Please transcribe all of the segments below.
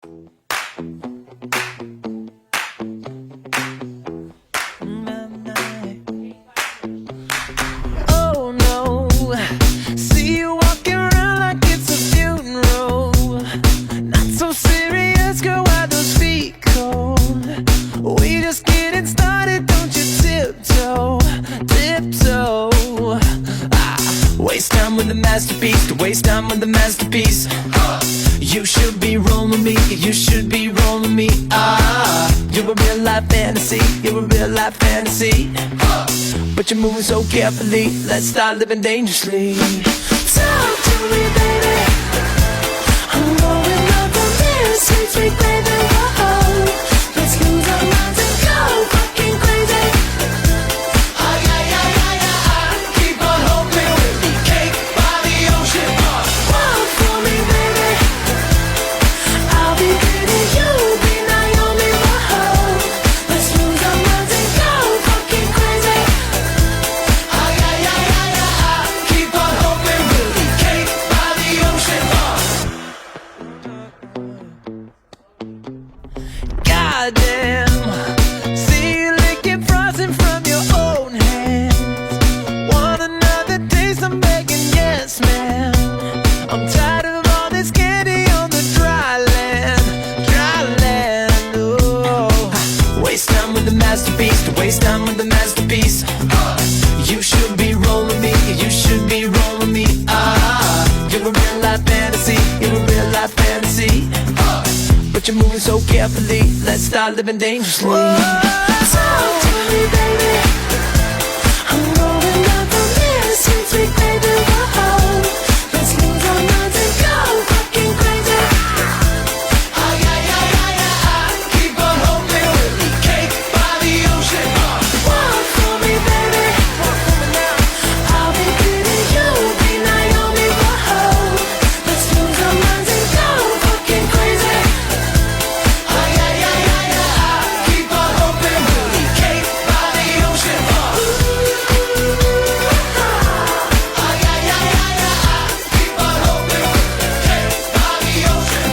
Oh no, see you walking around like it's a funeral. Not so serious, girl, why those feet cold? We just getting started, don't you tiptoe, tiptoe. Waste time with the masterpiece, to waste time with the masterpiece. You should be rolling me, you should be rolling me. You're a real life fantasy, you're a real life fantasy. But you're moving so carefully, let's start living dangerously. Talk to me, baby. I'm going up on this, sweet, sweet baby. Whoa. Let's lose our minds and go fucking crazy. Keep on hoping we'll be cake by the ocean. Walk for me, baby. I'll be pretty, you'll be Naomi. Whoa. Let's lose our minds and go fucking crazy. Keep on hoping we'll be cake by the ocean. Goddamn, see you licking frosting from your own hands. Want another taste? I'm begging, yes, man. I'm tired of all this candy on the dry land, dry land. Oh, waste time with the masterpiece, to waste time with the masterpiece. You should be rolling me, you should be rolling me. You're a real life fantasy, you're a real life fantasy. But you're moving so carefully, let's start living dangerously. Talk to me, baby. I'm rolling up on this, sweet, sweet baby. Whoa. Let's lose our minds and go fucking crazy. Keep on hoping we'll be cake by the ocean. Walk for me, baby. I'll be pretty, you'll be Naomi. Whoa. Let's lose our minds and go fucking crazy. Keep on hoping we'll be cake by the ocean. Keep on hoping we'll be cake by the ocean.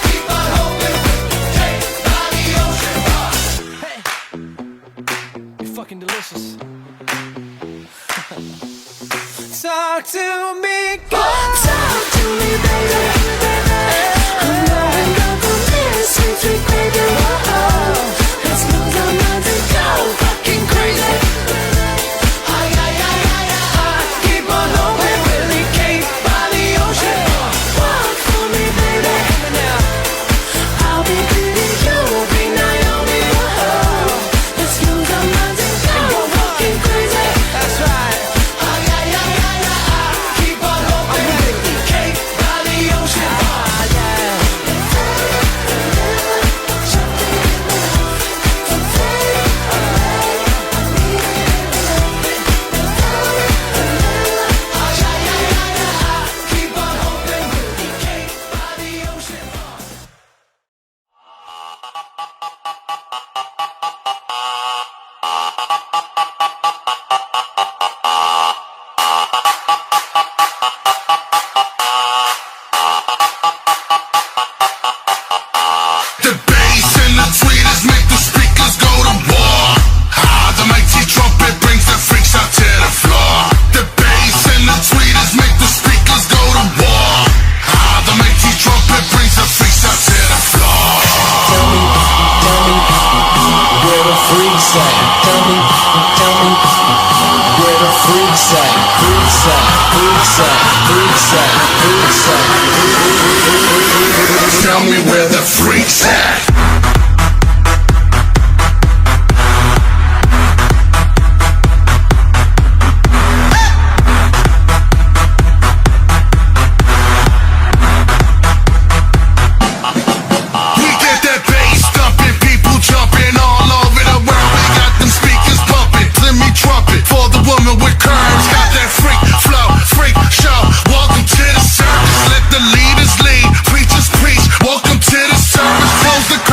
Keep on hoping we'll be cake by the ocean. Hey, you're fucking delicious. Talk to me, girl. Talk to me, baby. I'm going up on this, sweet, sweet baby. Whoa. Let's lose our minds and go fucking crazy. Keep on hoping we'll be cake by the ocean. Walk for me, baby. I'll be pretty, you'll be Naomi. Whoa. Let's lose our minds and go fucking crazy. That's right. Keep on hoping we'll be cake by the ocean. Keep on hoping we'll be cake by the ocean. The bass and the tweeters make the speakers go to war. The mighty trumpet brings the freaks out to the floor. The bass and the tweeters make the speakers go to war. The mighty trumpet brings the freaks out to the floor. Tell me, where the freaks at? Tell me, where the freaks at? Freaks at, freaks at, freaks at, freaks at. Tell me where the freaks at. We get that bass thumping, people jumping all over the world. We got them speakers bumping, let me trumpet for the woman with curves. Got that freak flow, freak show. Welcome to the circus, let the leaders lead, preachers preach. Welcome to the service, close the curtain.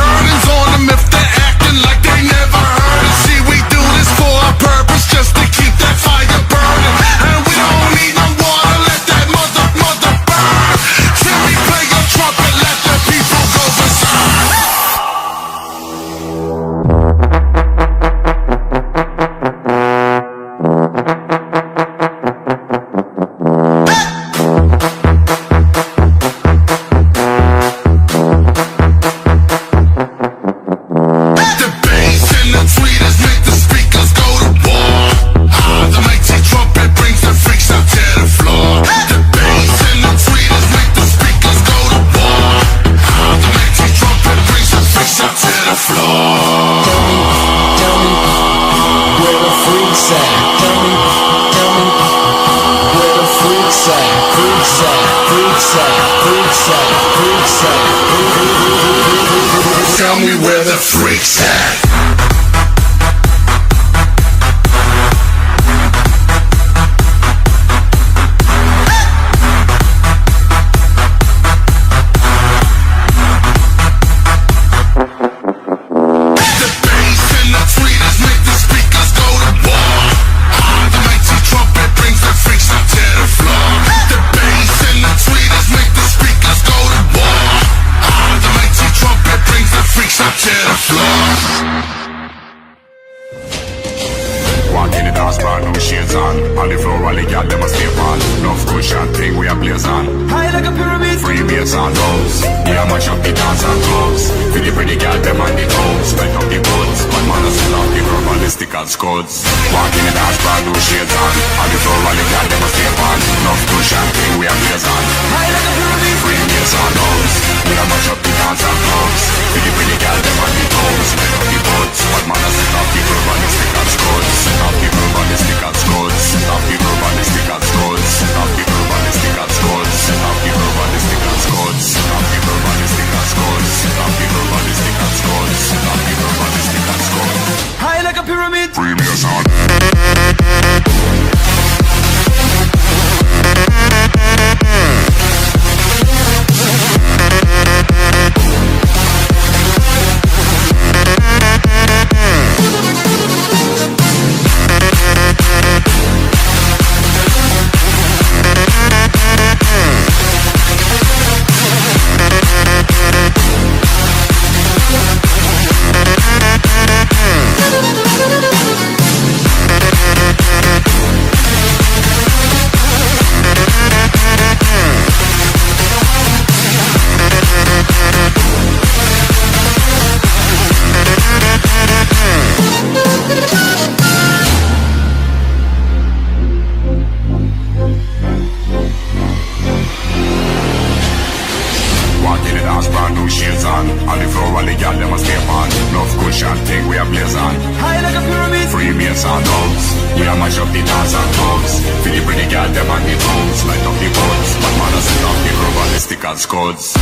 Tell me where the freaks at. Scots. Walking in the dance, brand new shades on. On the floor, all the girl, them a stay on. Enough to champagne, we are blaze on. Free meals on those. We are mash up the dance and clubs. Pretty pretty girl, them on the toes. Light up the boats. But man, I set up people ballistic and scots. Set up people ballistic and scots. Set up people ballistic and scots. Set up people ballistic and scots. Set up people ballistic and scots. Set up people ballistic and scots. Set up people ballistic and scots. Set up people ballistic and scots. High like a pyramid. Free meals on. Scots.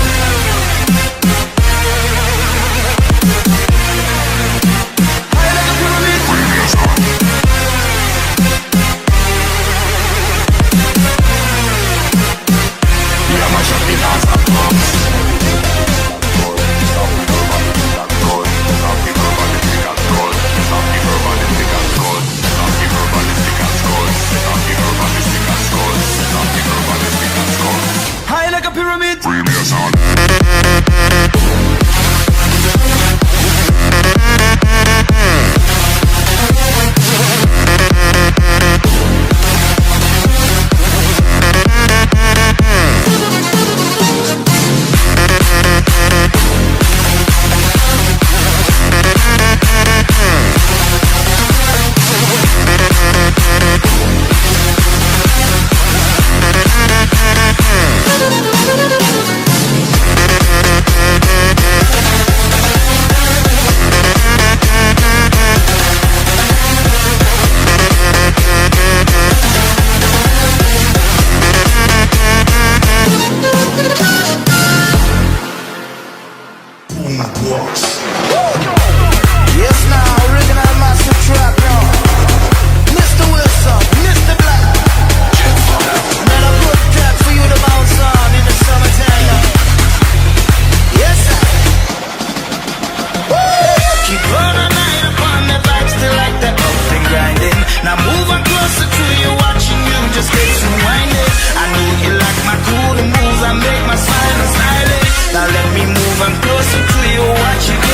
Now let me move, I'm closer to you, watch it.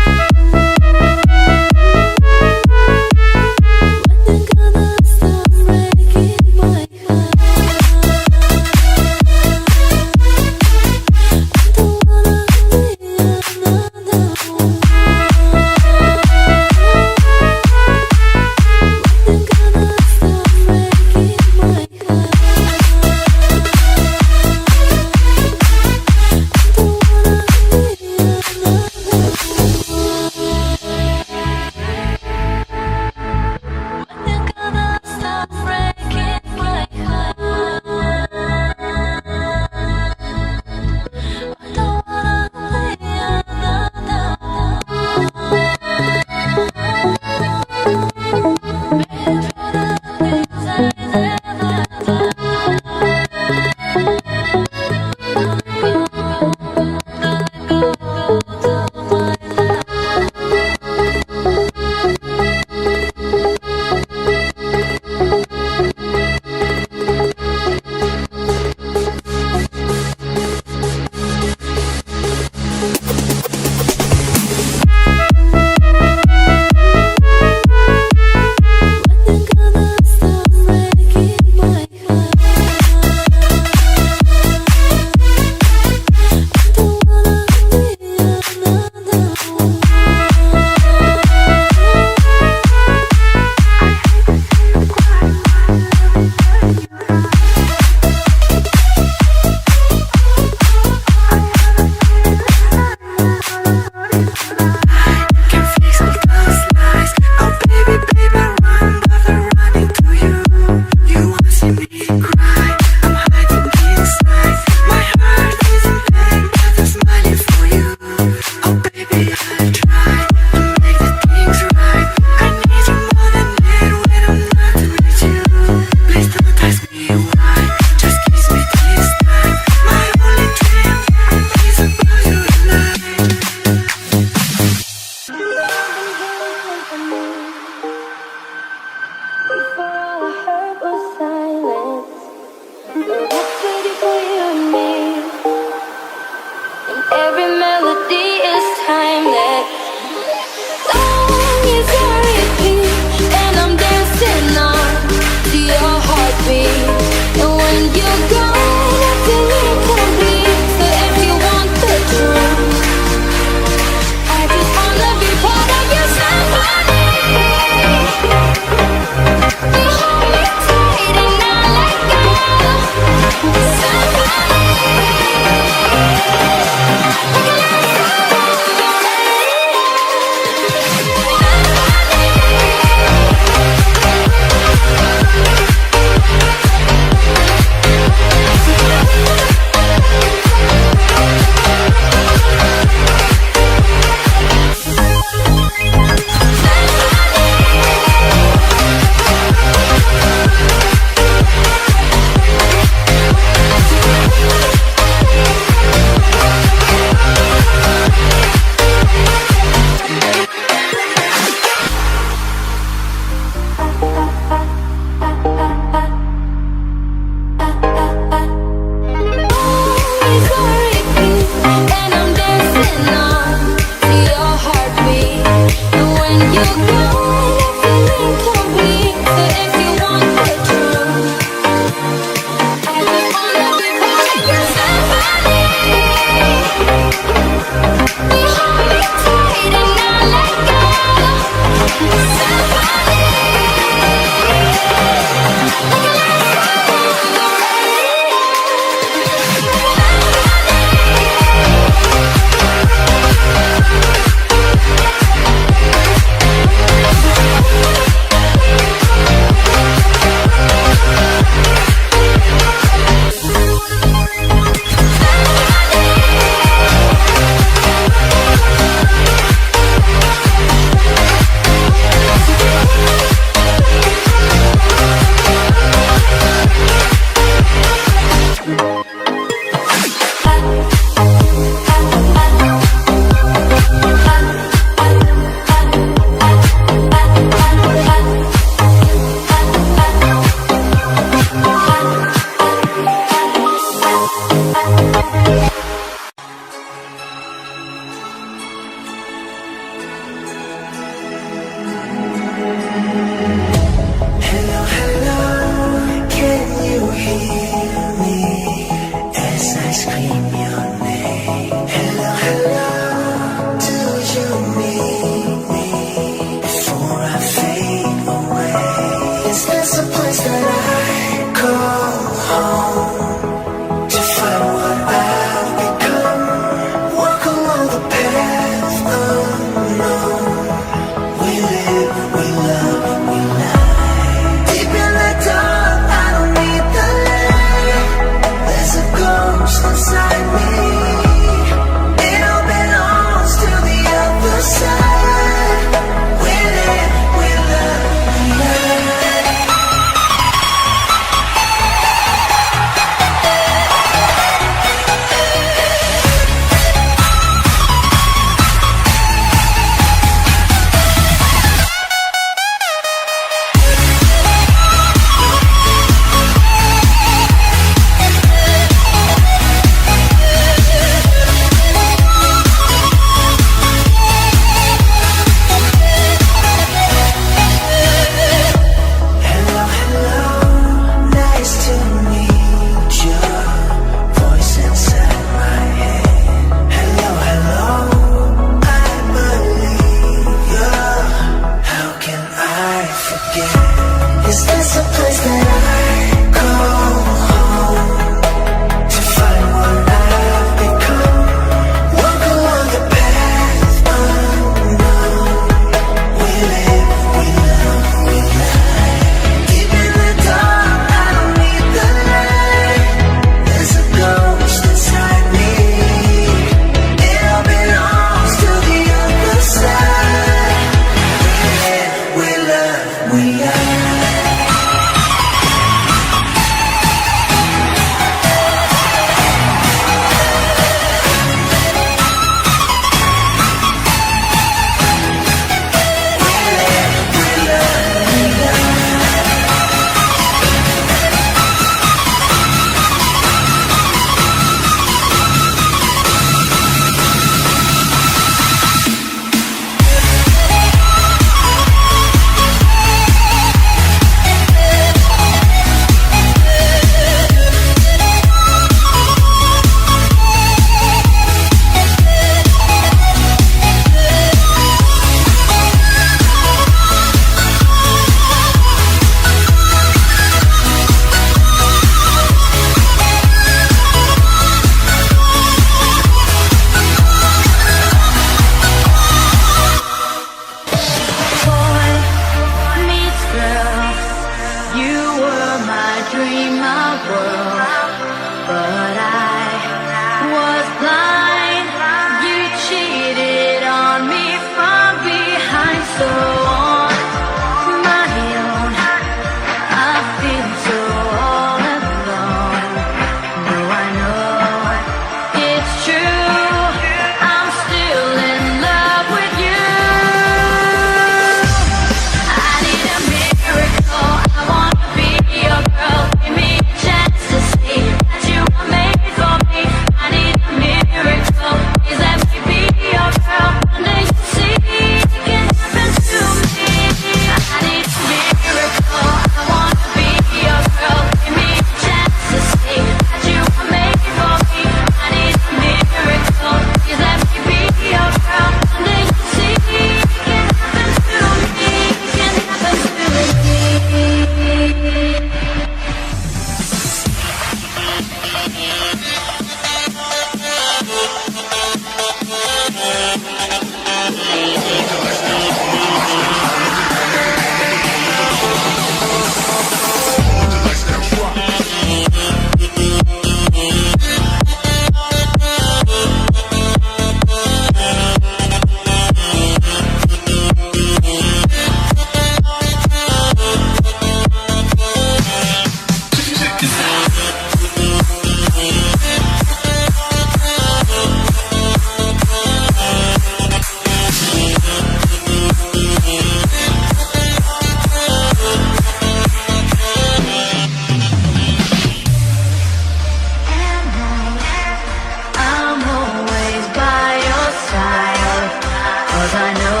'Cause I know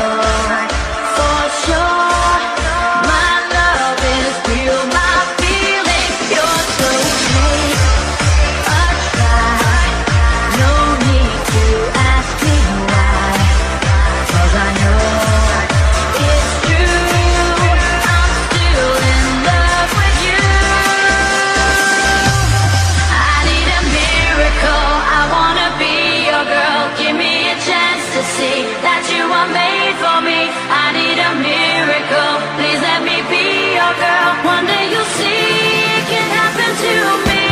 for sure my love is real, my feelings pure. So take a try, no need to ask me why. 'Cause I know it's true, I'm still in love with you. I need a miracle, I wanna be your girl. Give me a chance to see that you are made for me. I need a miracle, please let me be your girl. One day you'll see it can happen to me.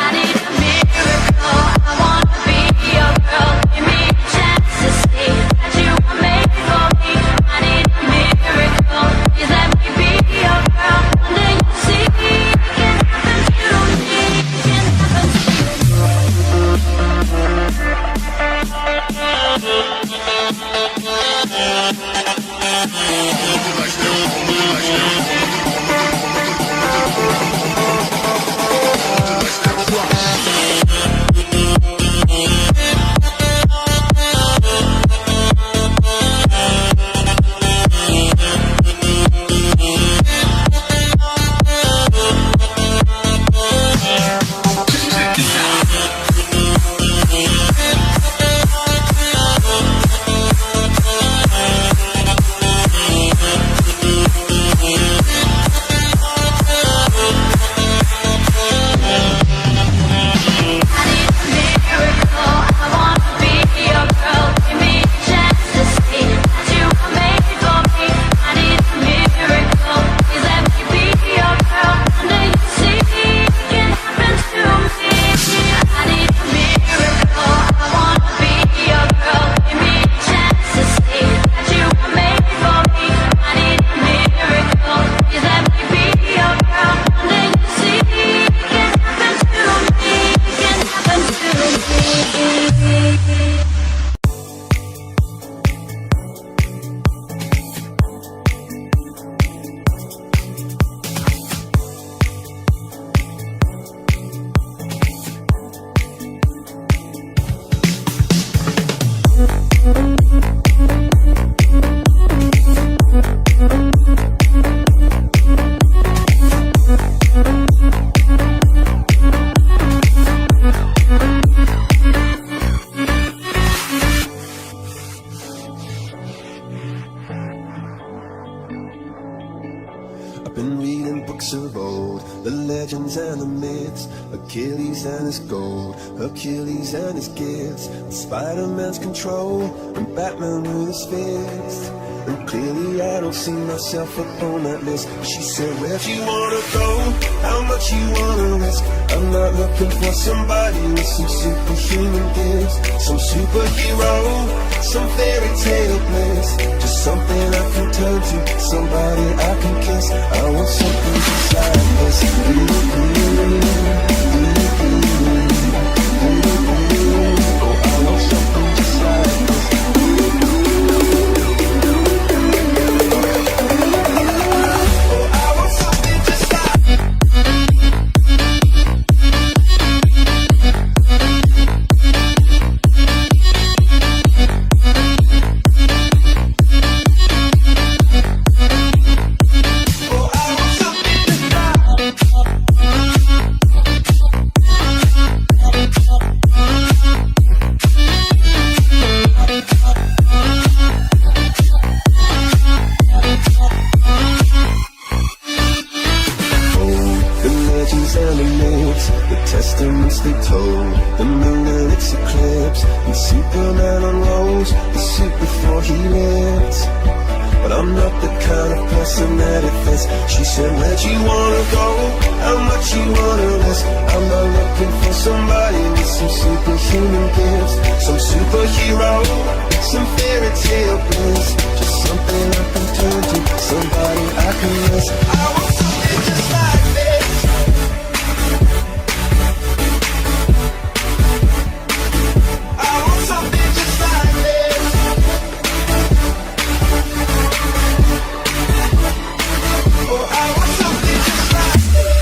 I need a miracle, I wanna be your girl. Give me a chance to see that you are made for me. I need a miracle, please let me be your girl. One day you'll see it can happen to me. It can happen to me. I've been reading books of old, the legends and the myths, Achilles and his gold, Hercules and his gifts, Spider-Man's control, and Batman with his fist. And clearly I don't see myself up on that list. She said, where'd you wanna go? How much you wanna risk? I'm not looking for somebody with some superhuman gifts, some superhero, some fairy tale bliss. Just something I can turn to, somebody I can kiss. I want something just like this. Oh, I want something just like this. She said, where'd you wanna go? How much you wanna risk? I'm not looking for somebody with some superhuman gifts, some superhero, some fairy tale bliss. Just something I can turn to, somebody I can miss. I want something just like this. I want something just like this. Oh, I want something just like this.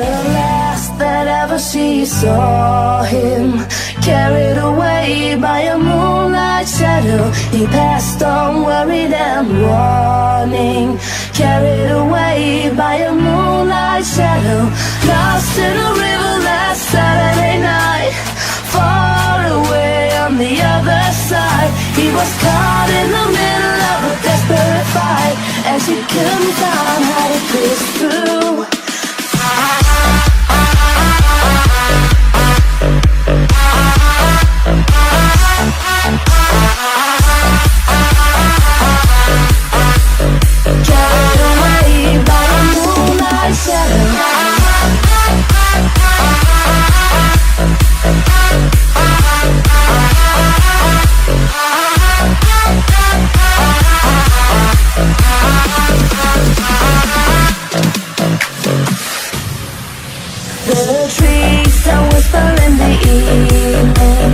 The last that ever she saw him, carried away by a moonlight shadow. He passed on worried and warning, carried away by a moonlight shadow. Lost in a river last Saturday night, far away on the other side. He was caught in the middle of a desperate fight, and she couldn't find how to push through. Carried away by a moonlight shadow. The trees that whisper in the evening,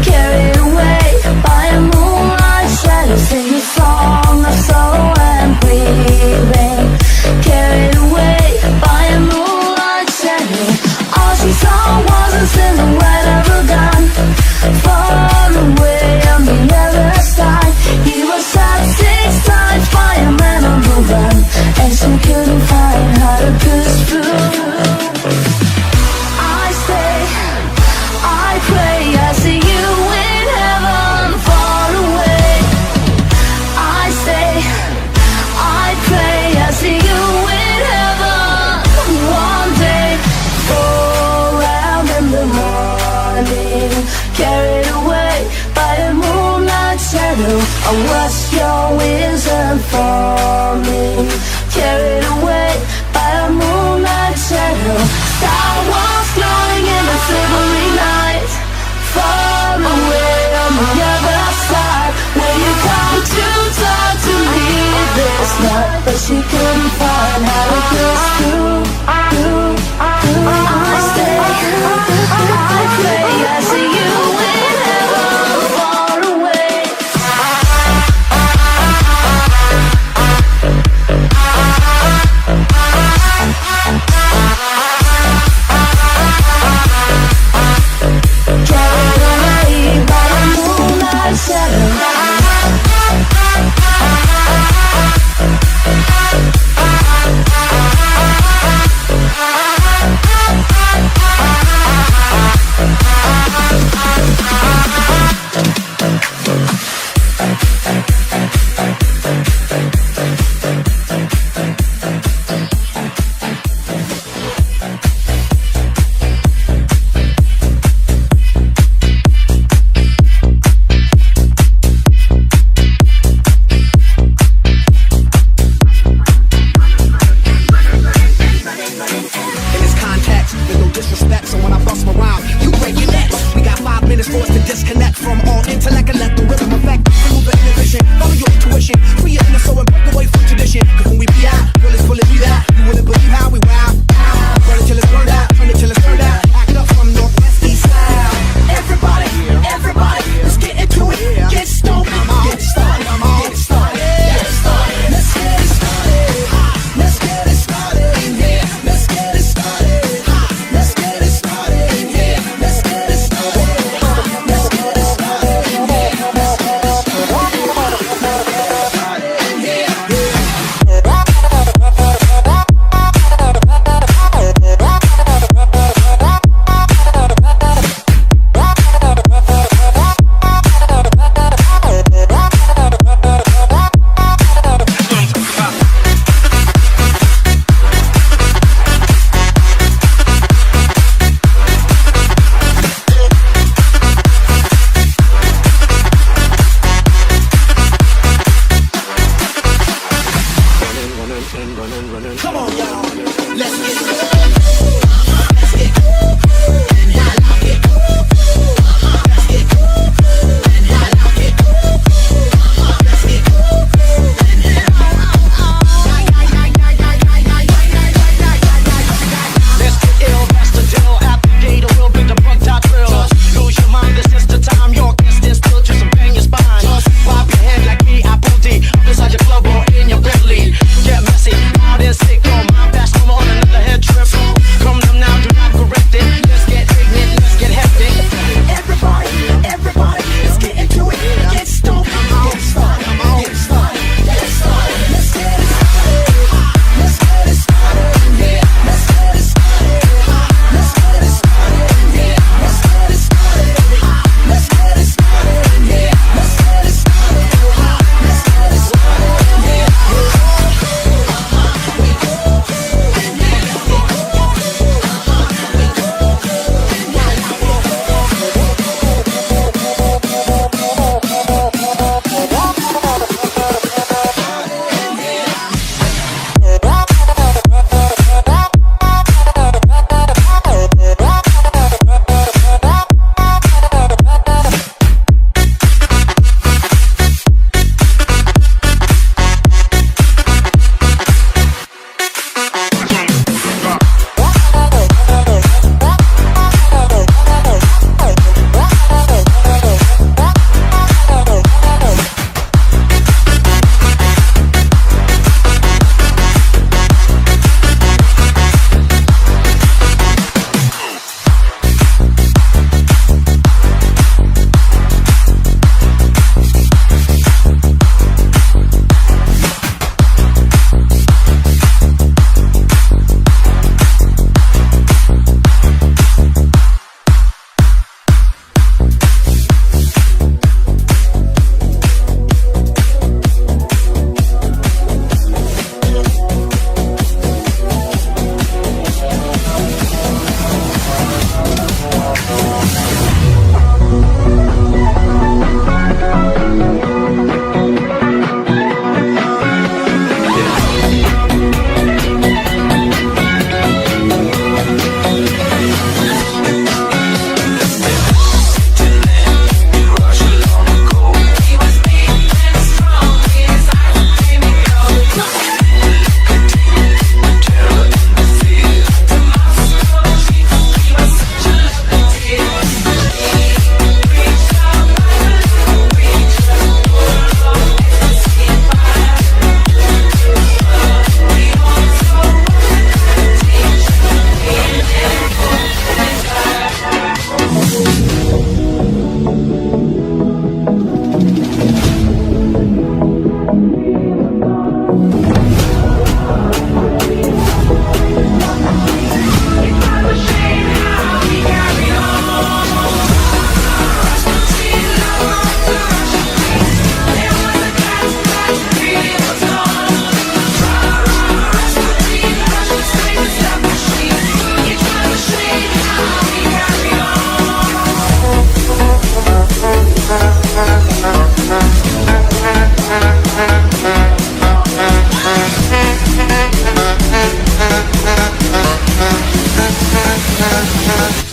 carried away by a moonlight shadow. Sing a song of sorrow and grieving, carried away by a moonlight shadow. All she saw was a silhouette of a gun, far away on the other side. He was shot 6 times by a man on the run, and she couldn't find how to push through. I pray I see you in heaven far away. I say, I pray I see you in heaven one day. Fall out in the morning, carried away by a moonlight shadow. I watch your wings unfolding, carried away by a moonlight shadow. Star was glowing in the silvery night, far away on the other side. Where you come to talk to me this night, but she couldn't find how to push through. I stay, I pray I see you in heaven far away. Carried away by a moonlight shadow.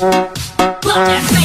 Put that